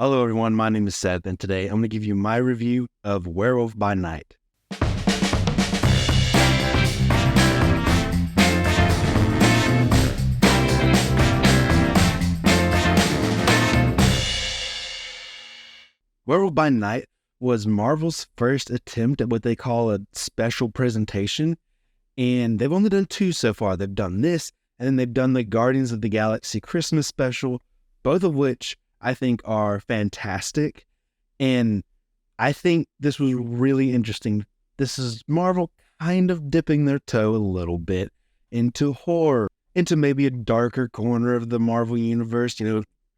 Hello everyone, my name is Seth, and today I'm going to give you my review of Werewolf by Night. Werewolf by Night was Marvel's first attempt at what they call a special presentation, and they've only done two so far. They've done this, and then they've done the Guardians of the Galaxy Christmas special, both of which I think are fantastic. And I think this was really interesting. This is Marvel kind of dipping their toe a little bit into horror, into maybe a darker corner of the Marvel universe,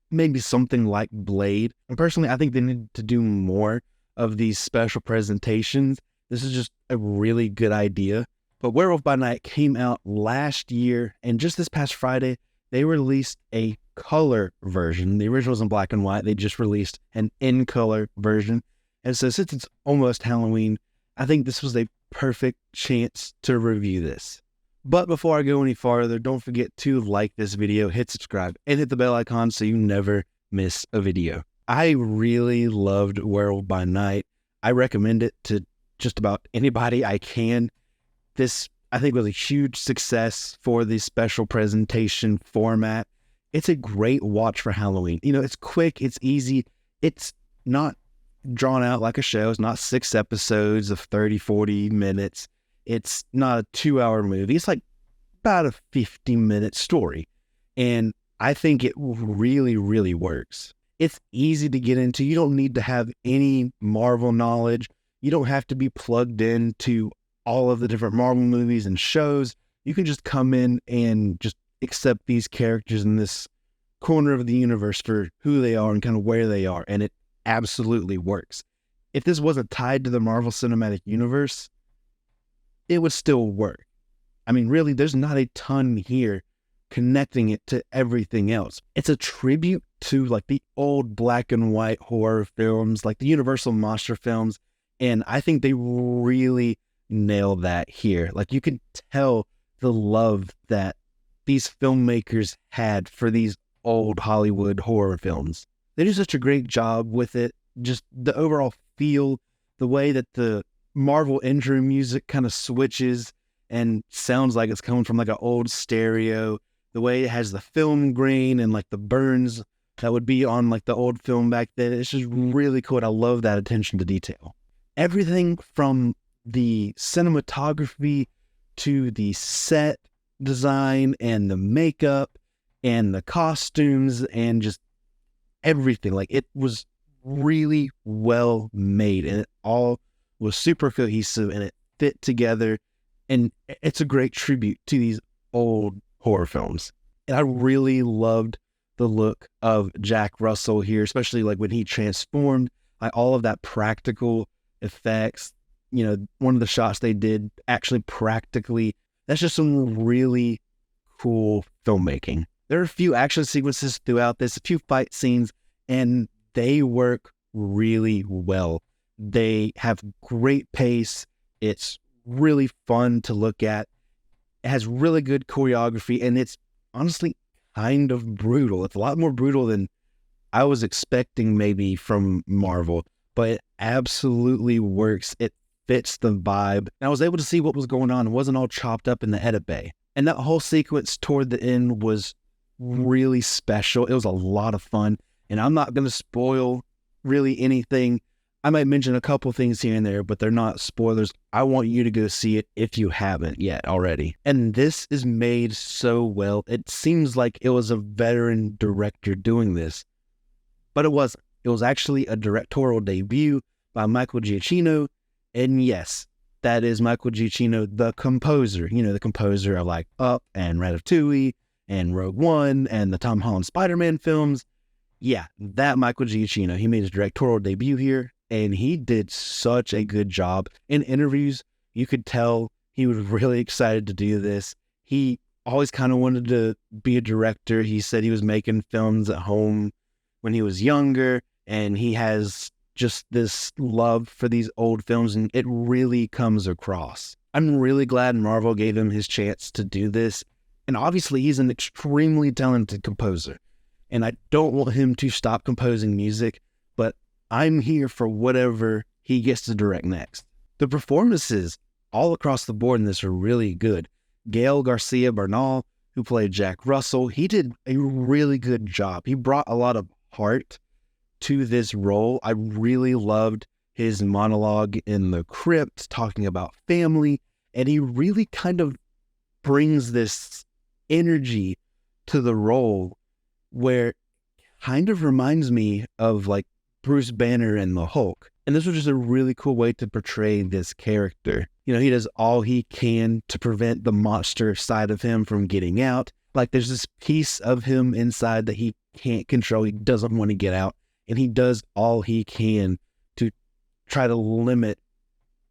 maybe something like Blade. And personally, I think they need to do more of these special presentations. This is just a really good idea. But Werewolf by Night came out last year, and just this past Friday, they released a color version. The original was in black and white. They just released an in-color version. And so since it's almost Halloween, I think this was a perfect chance to review this. But before I go any farther, don't forget to like this video, hit subscribe, and hit the bell icon so you never miss a video. I really loved Werewolf by Night. I recommend it to just about anybody I can. This, I think, was a huge success for the special presentation format. It's a great watch for Halloween. It's quick, it's easy, it's not drawn out like a show. It's not 6 episodes of 30, 40 minutes. It's not a 2-hour movie. It's like about a 50-minute story. And I think it really, really works. It's easy to get into. You don't need to have any Marvel knowledge. You don't have to be plugged into all of the different Marvel movies and shows. You can just come in and just accept these characters in this corner of the universe for who they are and kind of where they are. And it absolutely works. If this wasn't tied to the Marvel Cinematic Universe, it would still work. I mean, really, there's not a ton here connecting it to everything else. It's a tribute to like the old black and white horror films, like the Universal monster films. And I think they really nail that here. Like, you can tell the love that these filmmakers had for these old Hollywood horror films. They do such a great job with it. Just the overall feel, the way that the Marvel intro music kind of switches and sounds like it's coming from like an old stereo, the way it has the film grain and like the burns that would be on like the old film back then. It's just really cool. And I love that attention to detail. Everything from the cinematography to the set design and the makeup and the costumes and just everything. Like, it was really well made and it all was super cohesive and it fit together. And it's a great tribute to these old horror films. And I really loved the look of Jack Russell here, especially like when he transformed, like all of that practical effects. One of the shots they did actually practically, that's just some really cool filmmaking. There are a few action sequences throughout this, a few fight scenes, and they work really well. They have great pace. It's really fun to look at. It has really good choreography, and it's honestly kind of brutal. It's a lot more brutal than I was expecting maybe from Marvel, but it absolutely works. It fits the vibe. And I was able to see what was going on. It wasn't all chopped up in the edit bay. And that whole sequence toward the end was really special. It was a lot of fun. And I'm not going to spoil really anything. I might mention a couple things here and there, but they're not spoilers. I want you to go see it if you haven't yet already. And this is made so well. It seems like it was a veteran director doing this, but it wasn't. It was actually a directorial debut by Michael Giacchino. And yes, that is Michael Giacchino, the composer. The composer of like Up and Ratatouille and Rogue One and the Tom Holland Spider-Man films. Yeah, that Michael Giacchino. He made his directorial debut here, and he did such a good job. In interviews, you could tell he was really excited to do this. He always kind of wanted to be a director. He said he was making films at home when he was younger, and he has just this love for these old films, and it really comes across. I'm really glad Marvel gave him his chance to do this. And obviously, he's an extremely talented composer. And I don't want him to stop composing music, I'm here for whatever he gets to direct next. The performances all across the board in this are really good. Gael Garcia Bernal, who played Jack Russell, he did a really good job. He brought a lot of heart to this role. I really loved his monologue in the crypt talking about family, and he really kind of brings this energy to the role where it kind of reminds me of like Bruce Banner and the Hulk. And this was just a really cool way to portray this character. You know, he does all he can to prevent the monster side of him from getting out. Like there's this piece of him inside that he can't control. He doesn't want to get out. And he does all he can to try to limit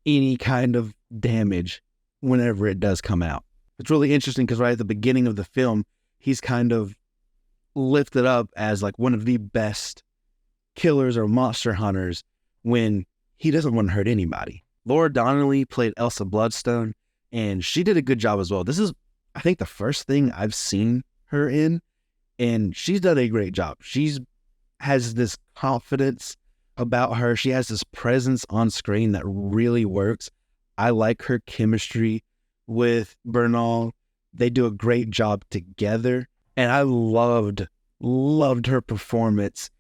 any kind of damage whenever it does come out. It's really interesting because right at the beginning of the film, he's kind of lifted up as like one of the best killers or monster hunters when he doesn't want to hurt anybody. Laura Donnelly played Elsa Bloodstone, and she did a good job as well. This is, I think, the first thing I've seen her in, and she's done a great job. She's has this confidence about her. She has this presence on screen that really works. I like her chemistry with Bernal. They do a great job together, and I loved her performance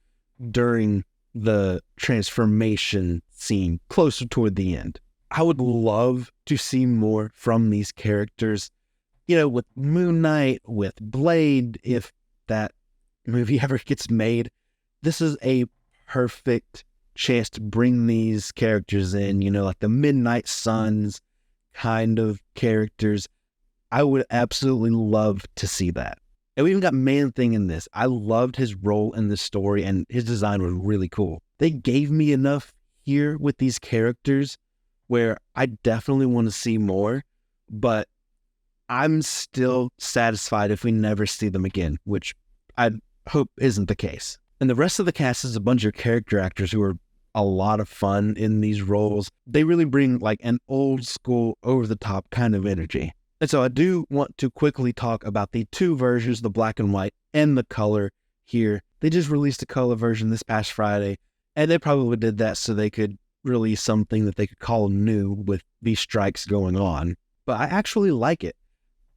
during the transformation scene closer toward the end. I would love to see more from these characters, you know, with Moon Knight, with Blade, if that movie ever gets made. This is a perfect chance to bring these characters in, you know, like the Midnight Suns kind of characters. I would absolutely love to see that. And we even got Man-Thing in this. I loved his role in the story, and his design was really cool. They gave me enough here with these characters where I definitely want to see more, but I'm still satisfied if we never see them again, which I hope isn't the case. And the rest of the cast is a bunch of character actors who are a lot of fun in these roles. They really bring like an old school, over the top kind of energy. And so I do want to quickly talk about the two versions, the black and white and the color here. They just released a color version this past Friday, and they probably did that so they could release something that they could call new with these strikes going on. But I actually like it.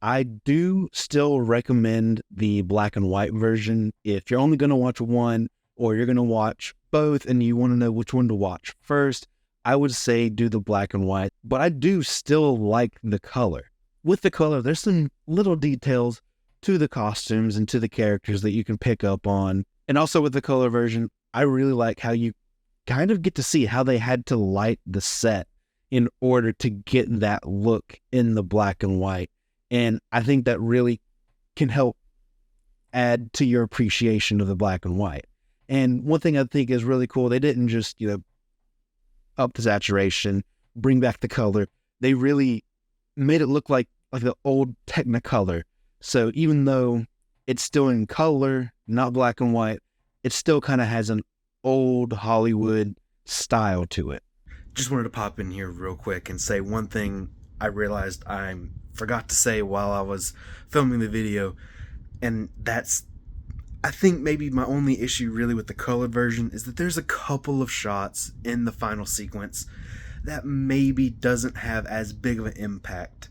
I do still recommend the black and white version. If you're only going to watch one, or you're going to watch both and you want to know which one to watch first, I would say do the black and white. But I do still like the color. With the color, there's some little details to the costumes and to the characters that you can pick up on. And also with the color version, I really like how you kind of get to see how they had to light the set in order to get that look in the black and white. And I think that really can help add to your appreciation of the black and white. And one thing I think is really cool, they didn't just, up the saturation, bring back the color. They really made it look like the old Technicolor. So even though it's still in color, not black and white, it still kind of has an old Hollywood style to it. Just wanted to pop in here real quick and say one thing I realized I forgot to say while I was filming the video, and that's, I think maybe my only issue really with the colored version is that there's a couple of shots in the final sequence that maybe doesn't have as big of an impact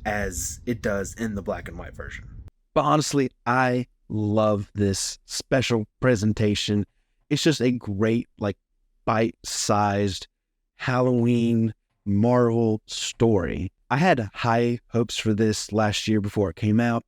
as it does in the black and white version. But honestly, I love this special presentation. It's just a great, bite-sized Halloween Marvel story. I had high hopes for this last year before it came out,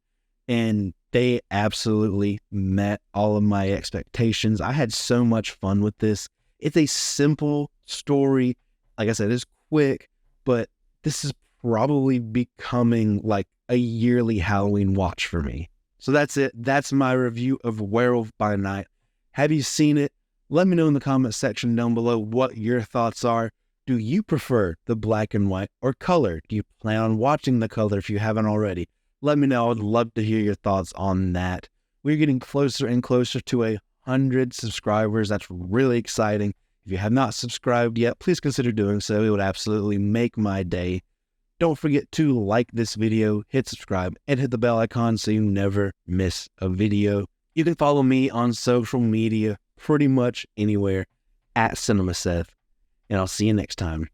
and they absolutely met all of my expectations. I had so much fun with this. It's a simple story. Like I said, it's quick, but this is probably becoming like a yearly Halloween watch for me. So that's it. That's my review of Werewolf by Night. Have you seen it? Let me know in the comment section down below what your thoughts are. Do you prefer the black and white or color? Do you plan on watching the color if you haven't already? Let me know. I would love to hear your thoughts on that. We're getting closer and closer to 100 subscribers. That's really exciting. If you have not subscribed yet, please consider doing so. It would absolutely make my day. Don't forget to like this video, hit subscribe, and hit the bell icon so you never miss a video. You can follow me on social media pretty much anywhere at CinemaSeth, and I'll see you next time.